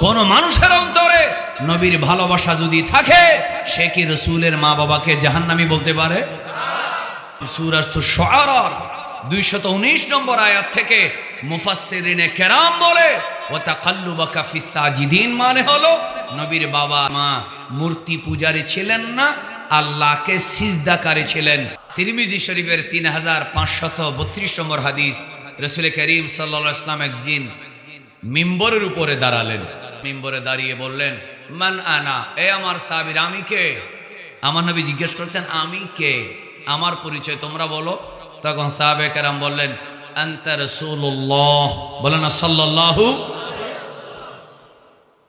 কোন মানুষের অন্তরে নবীর ভালোবাসা যদি থাকে, সে কি রাসূলের মা বাবাকে জাহান্নামী বলতে পারে? সূরা শুআরা 219 নম্বর আয়াত থেকে মুফাসসিরিনে কেরাম বলে, ওয়া তাকাল্লুবাকা ফিস সাজিদিন, মানে হলো নবীর বাবা মা মূর্তি পূজারী ছিলেন না, আল্লাহকে সিজদাকারী ছিলেন। তিরমিজি শরীফের 3532 নম্বর হাদিস, রাসূল করিম সাল্লাল্লাহু আলাইহি ওয়াসাল্লাম একদিন মিম্বরের উপরে দাঁড়ালেন। মিম্বরে দাঁড়িয়ে বললেন, মান আনা, এ আমার সাহাবীরা, আমি কে? আমার নবী জিজ্ঞেস করছেন, আমি কে, আমার পরিচয় তোমরা বলো। তখন সাহাবে কেরাম বললেন, আনতা রাসূলুল্লাহ, বলেন না সাল্লাল্লাহু,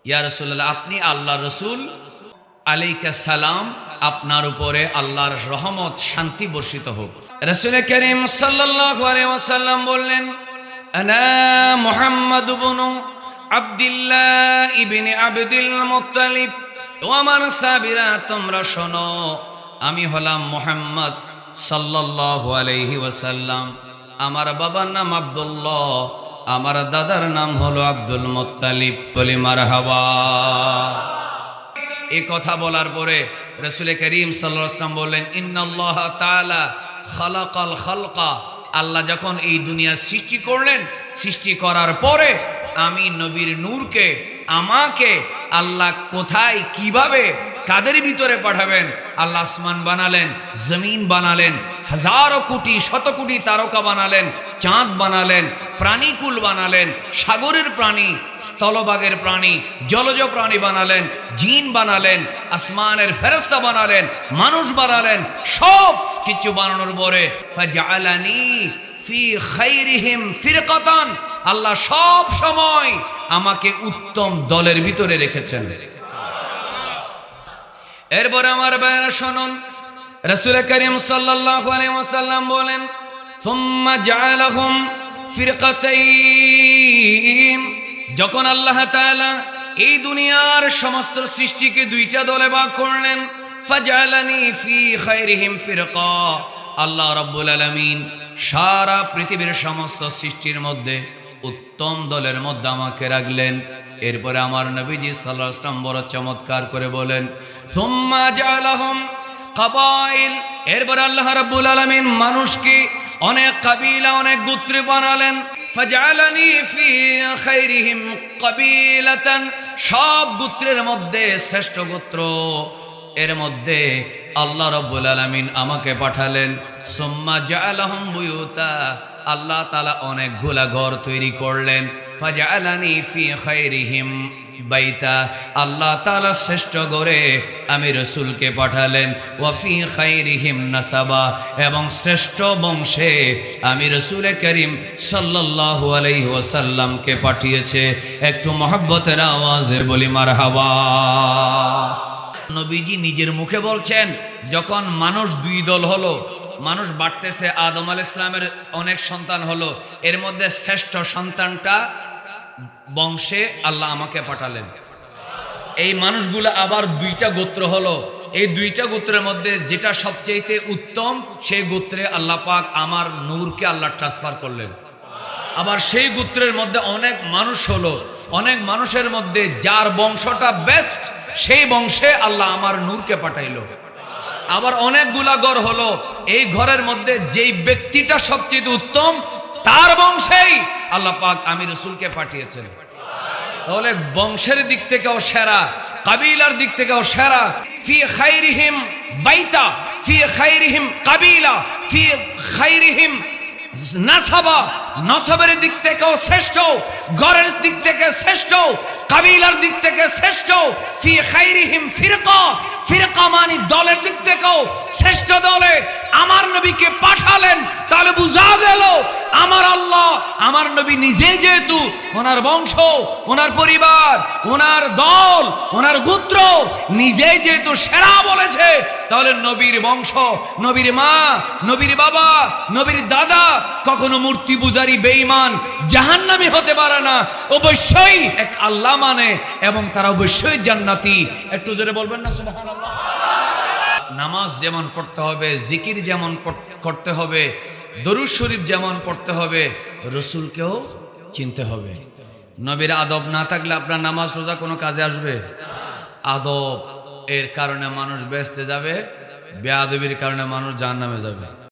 ইয়া রাসূলুল্লাহ, আপনি আল্লাহর রাসূল, আলাইকা সালাম, আপনার উপরে আল্লাহর রহমত শান্তি বর্ষিত হোক। রাসূল করিম সাল্লাল্লাহু আলাইহি ওয়াসাল্লাম বললেন, আনা মুহাম্মদ ইবনু আব্দুল্লাহ ইবনে আব্দুল মুত্তালিব। ও আমার সাহাবীরা, তোমরা শোনো, আমি হলাম মুহাম্মদ সাল্লাল্লাহু আলাইহি ওয়াসাল্লাম। আমার বাবার নাম আব্দুল্লাহ, আমার দাদার নাম হলো আব্দুল মুত্তালিব। বলি মারহাবা। এই কথা বলার পরে রাসূল করিম সাল্লাল্লাহু আলাইহি ওয়াসাল্লাম বললেন, ইন্নাল্লাহ তাআলা খালাকাল খালকা, আল্লাহ যখন এই দুনিয়া সৃষ্টি করলেন, সৃষ্টি করার পরে আমি নবীর নূরকে, আমাকে আল্লাহ কোথায়, কিভাবে, কাদের ভিতরে পাঠাবেন, আল্লাহ আসমান বানালেন, জমিন বানালেন, হাজারো কোটি শত কোটি তারকা বানালেন, চাঁদ বানালেন, প্রাণীকুল বানালেন, সাগরের প্রাণী, স্থলভাগের প্রাণী, জলজ প্রাণী বানালেন, জিন বানালেন, আসমানের ফেরেশতা বানালেন, মানুষ বানালেন, সব কিছু বানানোর পরে ফাজআলানি ফি খাইরিহিম ফিরকাতান, আল্লাহ সব সময় আমাকে উত্তম দলের ভিতরে রেখেছেন। এরপর আমার ভাইরা শুনুন, রাসূল করিম সাল্লাল্লাহু আলাইহি ওয়াসাল্লাম বলেন, সুম্মা জাআলাহুম ফিরকাতাইন, যখন আল্লাহ তাআলা এই দুনিয়ার সমস্ত সৃষ্টিকে দুইটা দলে ভাগ করলেন, ফাজআলানি ফি খাইরিহিম ফিরকা, আল্লাহ রাব্বুল আলামিন সারা পৃথিবীর সমস্ত সৃষ্টির মধ্যে উত্তম দলের মধ্যে আমাকে রাখলেন। এরপরে আমার নবীজি সাল্লাল্লাহু আলাইহি ওয়াসাল্লাম বড় চমৎকার করে বলেন, সুম্মা জাআলাহুম কাবাইল, এরপর আল্লাহ রাব্বুল আলামিন মানুষকে অনেক কাবিলা, অনেক গোত্র বানালেন। ফাজআলানি ফি খাইরিহিম কাবিলাতান, সব গোত্রের মধ্যে শ্রেষ্ঠ গোত্র, এর মধ্যে আল্লাহ রাব্বুল আলামিন আমাকে পাঠালেন। সুম্মা জাআলাহুম বুয়ুতা, আল্লাহ তাআলা অনেকগুলা ঘর তৈরি করলেন। ফাজআলানি ফি খাইরিহিম বাইতা, আল্লাহ তাআলা শ্রেষ্ঠ ঘরে আমি রাসূলকে পাঠালেন। ওয়া ফি খাইরিহিম নাসাবা, এবং শ্রেষ্ঠ বংশে আমি রাসূল করিম সাল্লাল্লাহু আলাইহি ওয়াসাল্লামকে পাঠিয়েছে। একটু মহব্বতের আওয়াজে বলি মারহাবা। নবীজি নিজের মুখে বলছেন, যখন মানুষ দুই দল হলো, মানুষ বাড়তেছে, আদম আলাইহিস সালামের অনেক সন্তান হলো, এর মধ্যে শ্রেষ্ঠ সন্তানটা বংশে আল্লাহ আমাকে পাঠালেন। এই মানুষগুলো আবার দুইটা গোত্র হলো, এই দুইটা গোত্রের মধ্যে যেটা সবচেয়ে উত্তম, সেই গোত্রে আল্লাহ পাক আমার নূরকে আল্লাহ ট্রান্সফার করলেন। আবার সেই গোত্রের মধ্যে অনেক মানুষ হলো, অনেক মানুষের মধ্যে যার বংশটা বেস্ট, সেই বংশে আল্লাহ আমার নূরকে পাঠাইলো। আবার অনেকগুলা ঘর হলো, এই ঘরের মধ্যে যেই ব্যক্তিটা সবচেয়ে উত্তম, তার বংশেই আল্লাহ পাক আমি রাসূলকে পাঠিয়েছেন। তাহলে বংশের দিক থেকেও সেরা, কাবিলার দিক থেকেও সেরা। ফি খাইরিহিম বাইতা, ফি খাইরিহিম কাবিলা, ফি খাইরিহিম নাসাবা, নসবের দিক থেকেও শ্রেষ্ঠ, ঘরের দিক থেকে শ্রেষ্ঠ, কাবিলার দিক থেকে শ্রেষ্ঠ। ফি খাইরিহিম ফিরকা, ফিরকা মানে দলের দিক থেকেও শ্রেষ্ঠ দলে আমার নবীকে পাঠালেন। তাহলে বুঝা গেল আমার আল্লাহ, আমার নবী নিজেই যেহেতু ওনার বংশ, ওনার পরিবার, ওনার দল, ওনার গোত্র নিজেই যেহেতু সেরা বলেছে, তাহলে নবীর বংশ, নবীর মা, নবীর বাবা, নবীর দাদা কখনো মূর্তি পূজারী বেঈমান জাহান্নামী হতে পারে না। অবশ্যই এক আল্লাহ মানে, এবং তারা অবশ্যই জান্নাতি। একটু জোরে বলবেন না সুবহানাল্লাহ। নামাজ যেমন পড়তে হবে, জিকির যেমন করতে হবে, দরুদ শরীফ যেমন পড়তে হবে, রাসূলকেও চিনতে হবে। নবীর আদব না থাকলে আপনার নামাজ রোজা কোনো কাজে আসবে? আদব এর কারণে মানুষ বেহেশতে যাবে, বেয়াদবির কারণে মানুষ জাহান্নামে যাবে।